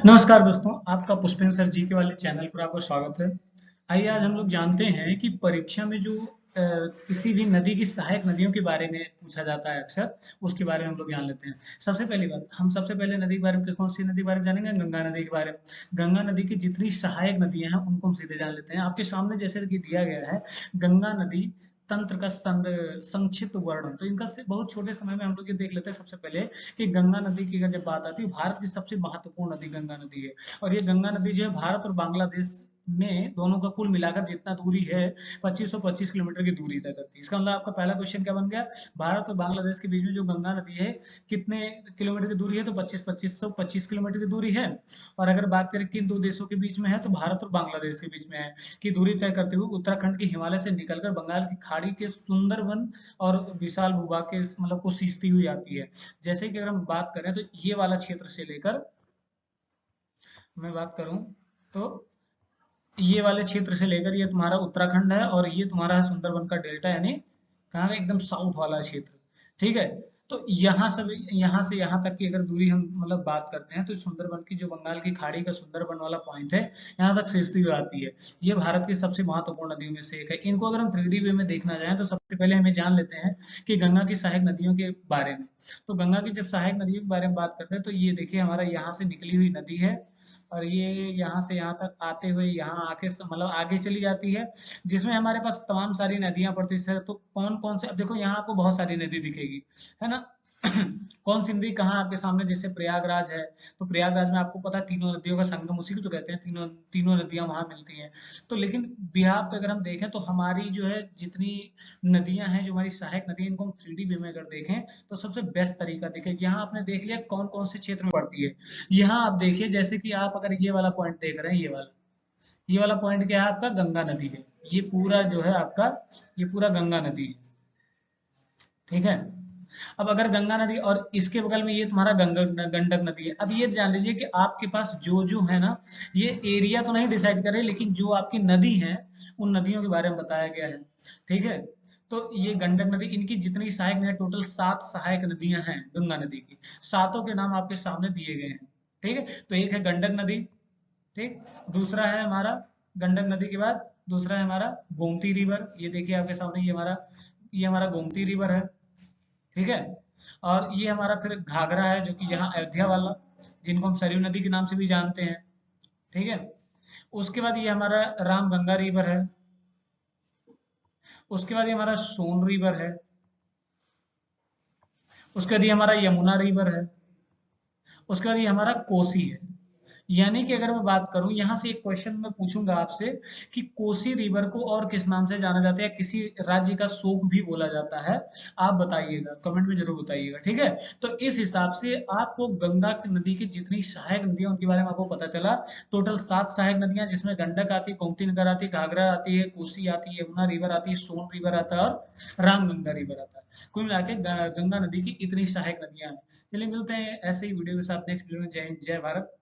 नमस्कार दोस्तों, आपका पुष्पेंद्र सर जी के वाले चैनल पर आपका स्वागत है। आइए आज हम लोग जानते हैं कि परीक्षा में जो किसी भी नदी की सहायक नदियों के बारे में पूछा जाता है अक्सर, उसके बारे में हम लोग जान लेते हैं। सबसे पहली बात, हम सबसे पहले नदी के बारे में कौन सी नदी के बारे में जानेंगे? गंगा नदी के बारे में। गंगा नदी की जितनी सहायक नदियां हैं उनको हम सीधे जान लेते हैं। आपके सामने जैसे कि दिया गया है, गंगा नदी तंत्र का संक्षिप्त वर्णन। तो इनका बहुत छोटे समय में हम लोग ये देख लेते हैं सबसे पहले कि गंगा नदी की अगर जब बात आती है, भारत की सबसे महत्वपूर्ण नदी गंगा नदी है। और ये गंगा नदी जो है भारत और बांग्लादेश में दोनों का कुल मिलाकर जितना दूरी है 2525 किलोमीटर की दूरी तय करती है। इसका मतलब आपका पहला क्वेश्चन क्या बन गया? भारत और बांग्लादेश के बीच में जो गंगा नदी है कितने किलोमीटर की दूरी है? तो 25 किलोमीटर की दूरी है। और अगर बात करें किन दो देशों के बीच में है, तो भारत और बांग्लादेश के बीच में है। की दूरी तय करते हुए उत्तराखंड के हिमालय से निकलकर बंगाल की खाड़ी के सुंदरबन और विशाल भूभाग के मतलब को सींचती हुई आती है। जैसे कि अगर हम बात करें तो ये वाला क्षेत्र से लेकर मैं बात करूं तो ये वाले क्षेत्र से लेकर ये तुम्हारा उत्तराखंड है और ये तुम्हारा है सुंदरबन का डेल्टा, यानी कहाँ का एकदम साउथ वाला क्षेत्र। ठीक है। तो यहाँ से यहाँ तक की अगर दूरी हम मतलब बात करते हैं तो सुंदरबन की जो बंगाल की खाड़ी का सुंदरबन वाला पॉइंट है, यहाँ तक सिस्ती हुई आती है। ये भारत की सबसे महत्वपूर्ण नदियों में से एक है। इनको अगर हम 3D वे में देखना चाहें तो सबसे पहले हमें जान लेते हैं कि गंगा की सहायक नदियों के बारे में। तो गंगा की जब सहायक नदियों के बारे में बात करते हैं तो ये देखिए हमारा यहाँ से निकली हुई नदी है और ये यहाँ से यहाँ तक आते हुए यहाँ आके मतलब आगे चली जाती है, जिसमें हमारे पास तमाम सारी नदियां पड़ती है। तो कौन कौन से, अब देखो यहाँ आपको बहुत सारी नदी दिखेगी, है ना? कौन सी नदी कहाँ आपके सामने? जैसे प्रयागराज है, तो प्रयागराज में आपको पता है तीनों नदियों का संगम, उसी को तो कहते हैं, तीनों तीनों नदियां वहां मिलती हैं। तो लेकिन बिहार पे अगर हम देखें तो हमारी जो है जितनी नदियां हैं, जो हमारी सहायक नदी, इनको हम 3D वे में अगर देखें तो सबसे बेस्ट तरीका देखें। यहाँ आपने देख लिया कौन कौन से क्षेत्र में पड़ती है। यहाँ आप देखिए, जैसे कि आप अगर ये वाला पॉइंट देख रहे हैं, ये वाला पॉइंट क्या है आपका? गंगा नदी है। ये पूरा जो है आपका, ये पूरा गंगा नदी है। ठीक है। अब अगर गंगा नदी और इसके बगल में ये तुम्हारा गंडक नदी है। अब ये जान लीजिए कि आपके पास जो जो है ना, ये एरिया तो नहीं डिसाइड करे, लेकिन जो आपकी नदी है उन नदियों के बारे में बताया गया है। ठीक है। तो ये गंडक नदी, इनकी जितनी सहायक नदी, टोटल 7 सहायक नदियां हैं गंगा नदी की। सातों के नाम आपके सामने दिए गए हैं। ठीक है। तो एक है गंडक नदी, ठीक। दूसरा है हमारा गंडक नदी के बाद दूसरा है हमारा गोमती रिवर। ये देखिए आपके सामने, ये हमारा गोमती रिवर है। ठीक है। और ये हमारा फिर घाघरा है, जो कि यहाँ अयोध्या वाला, जिनको हम सरयू नदी के नाम से भी जानते हैं। ठीक है। उसके बाद ये हमारा रामगंगा रिवर है। उसके बाद ये हमारा सोन रिवर है। उसके बाद ये हमारा यमुना रिवर है। उसके बाद ये हमारा कोसी है। यानी कि अगर मैं बात करूं, यहां से एक क्वेश्चन मैं पूछूंगा आपसे कि कोसी रिवर को और किस नाम से जाना जाता है, किसी राज्य का शोक भी बोला जाता है? आप बताइएगा, कमेंट में जरूर बताइएगा। ठीक है। तो इस हिसाब से आपको गंगा नदी की जितनी सहायक नदियां उनके बारे में आपको पता चला। टोटल 7 सहायक नदियां, जिसमें गंडक आती है, गोमती नगर आती है, घाघरा आती है, कोसी आती है, यमुना रिवर आती है, सोन रिवर आता है और रामगंगा रिवर आता है। कुल मिला के गंगा नदी की इतनी सहायक नदियां हैं। चलिए मिलते हैं ऐसे ही वीडियो के साथ नेक्स्ट वीडियो में। जय हिंद, जय भारत।